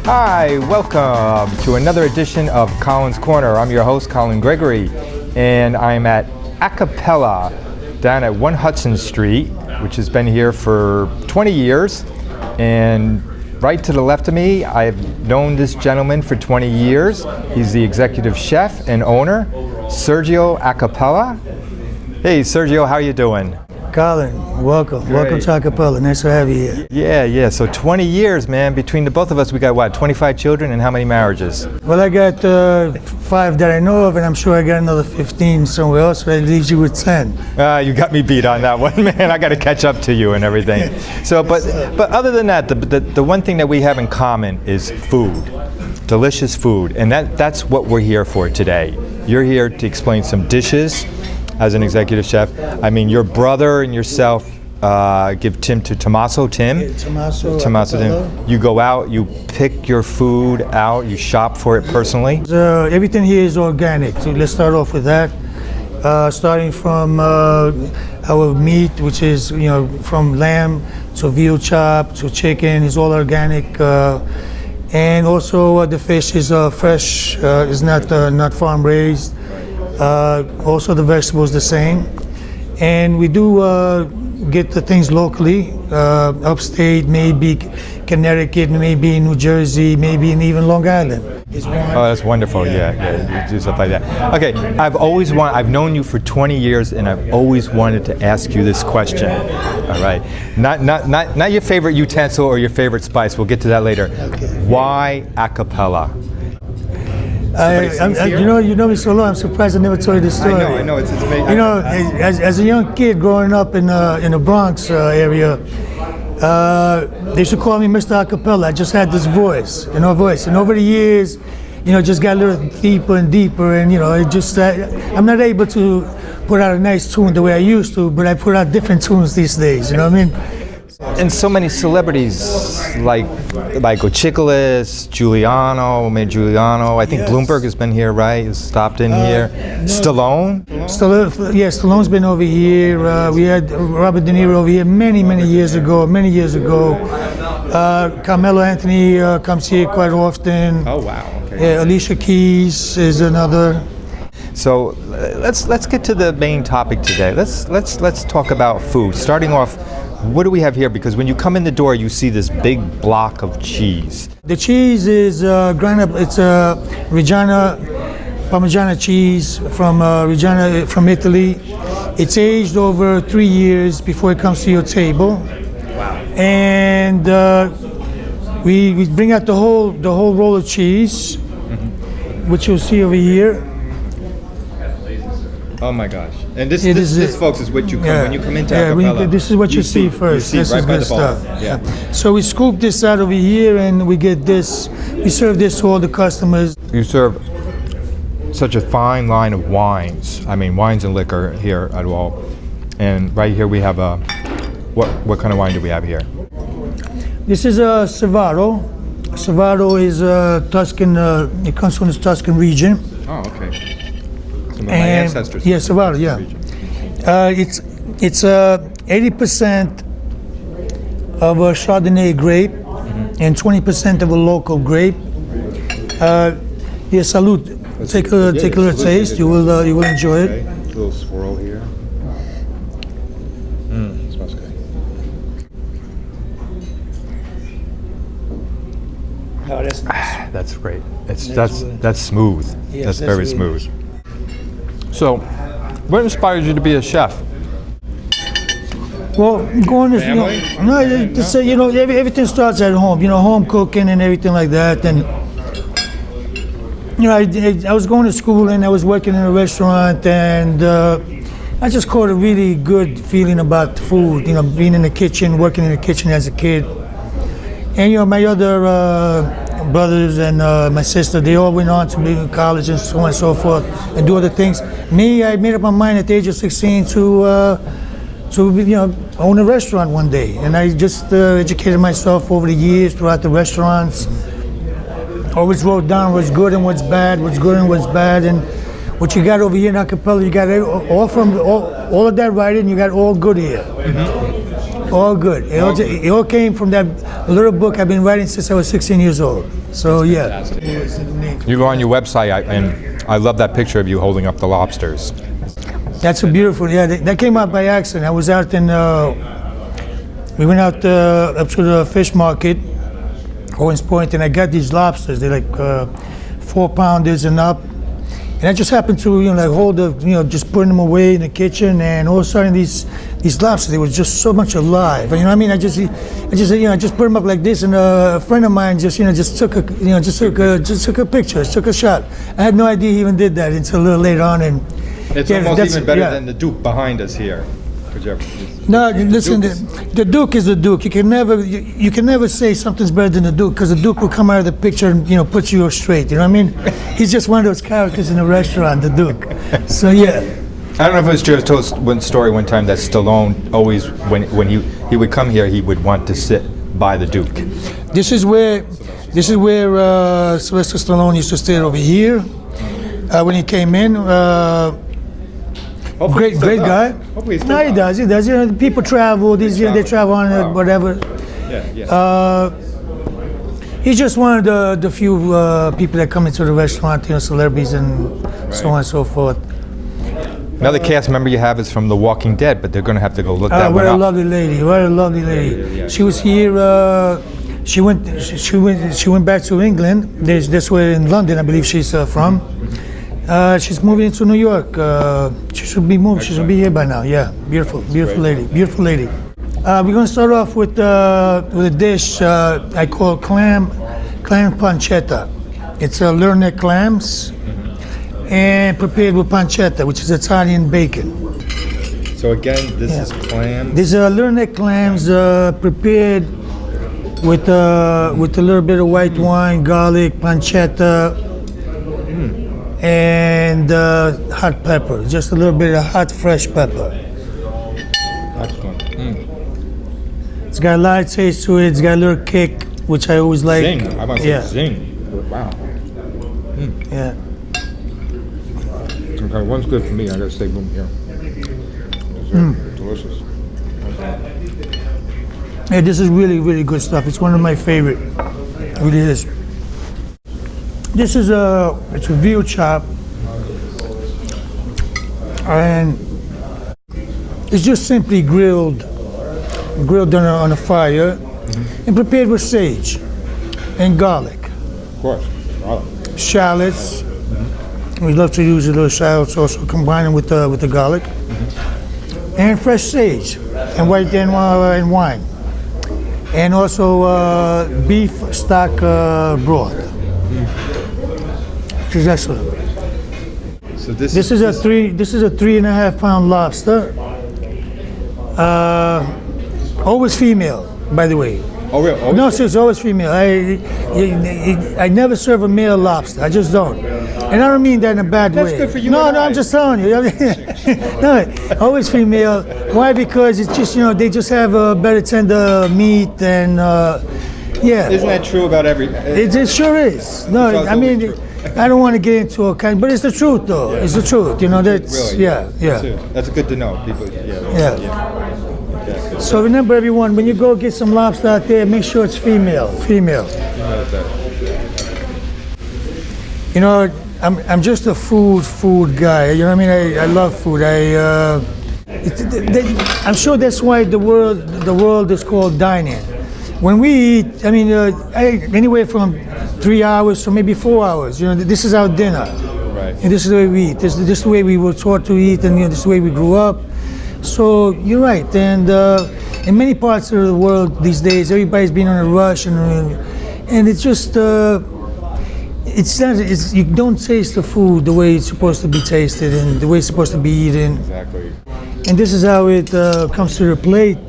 Hi, welcome to another edition of Colin's Corner. I'm your host, Colin Gregory, and I'm at Acappella down at 1 Hudson Street, which has been here for 20 years. And right to the left of me, I've known this gentleman for 20 years. He's the executive chef and owner, Sergio Acappella. Hey, Sergio, how are you doing? Colin, welcome. Great. Welcome to Acappella. Nice to have you here. Yeah. So 20 years, man. Between the both of us, we got what, 25 children, and how many marriages? Well, I got 5 that I know of, and I'm sure I got another 15 somewhere else, so that leaves you with 10. You got me beat on that one, man. I got to catch up to you and everything. So, but other than that, the one thing that we have in common is food, delicious food, and that's what we're here for today. You're here to explain some dishes as an executive chef. I mean, your brother and yourself give Tim to Tommaso. Tim. Yeah, Tommaso. Tim. You go out, you pick your food out, you shop for it personally. Everything here is organic. So let's start off with that. Starting from our meat, which is from lamb to veal chop to chicken, is all organic. And also the fish is fresh, is not farm raised. Also the vegetables the same, and we do get the things locally, upstate, maybe Connecticut, maybe New Jersey, maybe even Long Island. Oh, that's wonderful. Yeah, you do stuff like that. Okay, I've known you for 20 years, and I've always wanted to ask you this question. All right, not your favorite utensil or your favorite spice. We'll get to that later. Okay. Why Acappella? You know me so long. I'm surprised I never told you this story. I know. It's amazing. As a young kid growing up in the Bronx area, they used to call me Mr. Acappella. I just had this voice, and over the years, just got a little deeper and deeper, and it just I'm not able to put out a nice tune the way I used to, but I put out different tunes these days. You know what I mean? And so many celebrities like Chiklis, Giuliano. I think Yes. Bloomberg has been here, right? Has stopped in here. No. Stallone. Stallone's been over here. We had Robert De Niro over here many years ago. Carmelo Anthony comes here quite often. Oh wow. Okay. Yeah, Alicia Keys is another. So let's get to the main topic today. Let's talk about food. Starting off, what do we have here? Because when you come in the door, you see this big block of cheese. The cheese is ground up. It's Reggiana Parmigiana cheese from Reggiana from Italy. It's aged over 3 years before it comes to your table. Wow. And we bring out the whole roll of cheese, which you'll see over here. Oh my gosh! And this folks, is what you come when you come into Acappella. This is what you see first. You see this right is by good the stuff. ball. Yeah. So we scoop this out over here, and we get this. We serve this to all the customers. You serve such a fine line of wines. I mean, wines and liquor here at all. And right here we have a what kind of wine do we have here? This is a Cervaro. Cervaro is Tuscan. It comes from the Tuscan region. Oh, okay. My ancestors. Yeah, Cervaro. Yeah. It's 80% of a Chardonnay grape and 20% of a local grape. Yeah, salute. Take a little taste. You will enjoy it. Okay. A little swirl here. Smells good. Oh, that's nice. That's great. That's smooth. Yes, that's that's very really smooth. nice. So, what inspires you to be a chef? Well, going to everything starts at home. Home cooking and everything like that. And I was going to school and I was working in a restaurant, and I just caught a really good feeling about food. Being in the kitchen, working in the kitchen as a kid. And my other brothers and my sister, they all went on to be in college and so on and so forth and do other things. Me, I made up my mind at the age of 16 to own a restaurant one day. And I just educated myself over the years throughout the restaurants. Always wrote down what's good and what's bad, and what you got over here in Acappella, you got all of that right, and you got all good here. All good. It all came from that little book I've been writing since I was 16 years old. So yeah. You go on your website, and I love that picture of you holding up the lobsters. That's a beautiful. Yeah, that came out by accident. I was out in. We went out up to the fish market, Owens Point, and I got these lobsters. They're like 4-pounders and up. And I just happened to, like hold the, just putting them away in the kitchen, and all of a sudden these lobsters, they were just so much alive. And, you know what I mean? I just put them up like this, and a friend of mine just took a picture, took a shot. I had no idea he even did that until a little later on. And it's almost even better than the Duke behind us here. No, listen. The Duke is the Duke. You can never say something's better than the Duke, because the Duke will come out of the picture and put you straight. You know what I mean? He's just one of those characters in a restaurant, the Duke. So yeah. I don't know if it was Joe told one story one time that Stallone always, when he would come here, he would want to sit by the Duke. This is where Sylvester Stallone used to stay over here when he came in. Great guy. No, he does. People travel. They travel on whatever. Yeah. He's just one of the few people that come into the restaurant, celebrities and so on and so forth. Another cast member you have is from The Walking Dead, but they're going to have to go look that one up. What a lovely lady! What a lovely lady! She was here. She went back to England. That's where in London, I believe she's from. She's moving into New York. She should be moved. She should be here by now. Yeah, beautiful lady. Beautiful lady. We're going to start off with a dish I call clam pancetta. It's learneck clams and prepared with pancetta, which is Italian bacon. So again, this is clams. These are learneck clams prepared with a little bit of white wine, garlic, pancetta, and hot pepper. Just a little bit of hot, fresh pepper. Excellent. It's got a lot of taste to it. It's got a little kick, which I always like. Zing. I want to say zing. Wow. Yeah. Okay, one's good for me. I gotta say, boom, here. Delicious. Yeah, this is really, really good stuff. It's one of my favorite. It really is. This is it's a veal chop, and it's just simply grilled on a fire, and prepared with sage and garlic. Of course, garlic. Shallots. We love to use a little shallots also, combine them with the garlic, and fresh sage and white and wine, and also beef stock broth. Which is excellent. So this is a 3.5 pound lobster. Always female, by the way. Oh, really? Always? No, it's always female. I never serve a male lobster. I just don't. And I don't mean that in a bad way. That's good for you. No, I'm just telling you. No, always female. Why? Because it's just they just have a better tender meat and yeah. Isn't that true about every? It sure is. No, I mean. I don't want to get into a kind, but it's the truth, though. It's the truth, That's really? Yeah. That's good to know. People, yeah. So remember, everyone, when you go get some lobster out there, make sure it's female. I'm just a food guy. You know what I mean? I love food. I'm sure that's why the world is called dining. When we eat, I mean, anywhere from 3 hours to maybe 4 hours. This is our dinner. Right. And this is the way we eat. This is the way we were taught to eat, and this is the way we grew up. So you're right. And in many parts of the world these days, everybody's been on a rush, and it's just you don't taste the food the way it's supposed to be tasted and the way it's supposed to be eaten. Exactly. And this is how it comes to the plate.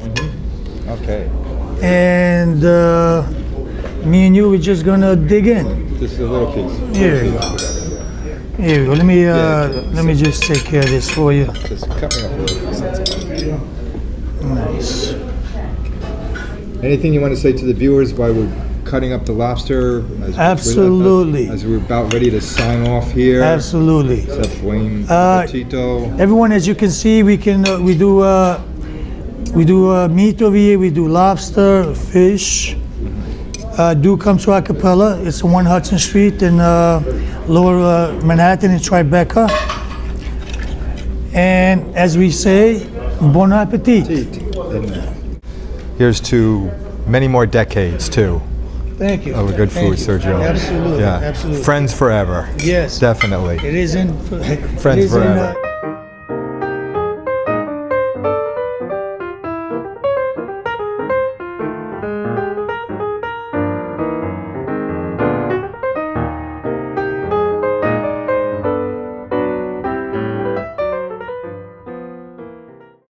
Okay. And me and you, we're just gonna dig in. This is a little piece. Here you go. Here we go. Let me just take care of this for you. Just cut me up a little bit. Nice. Anything you want to say to the viewers while we're cutting up the lobster? Absolutely. As we're about ready to sign off here. Absolutely. Except Wayne Tito. Everyone, as you can see, we do We do meat over here. We do lobster, fish. Do come to Acappella. It's on 1 Hudson Street in Lower Manhattan in Tribeca. And as we say, bon appetit. Here's to many more decades too Thank you. of good food, Thank you. Sergio. Absolutely. Yeah. Absolutely. Friends forever. Yes. Definitely. It isn't. Friends forever.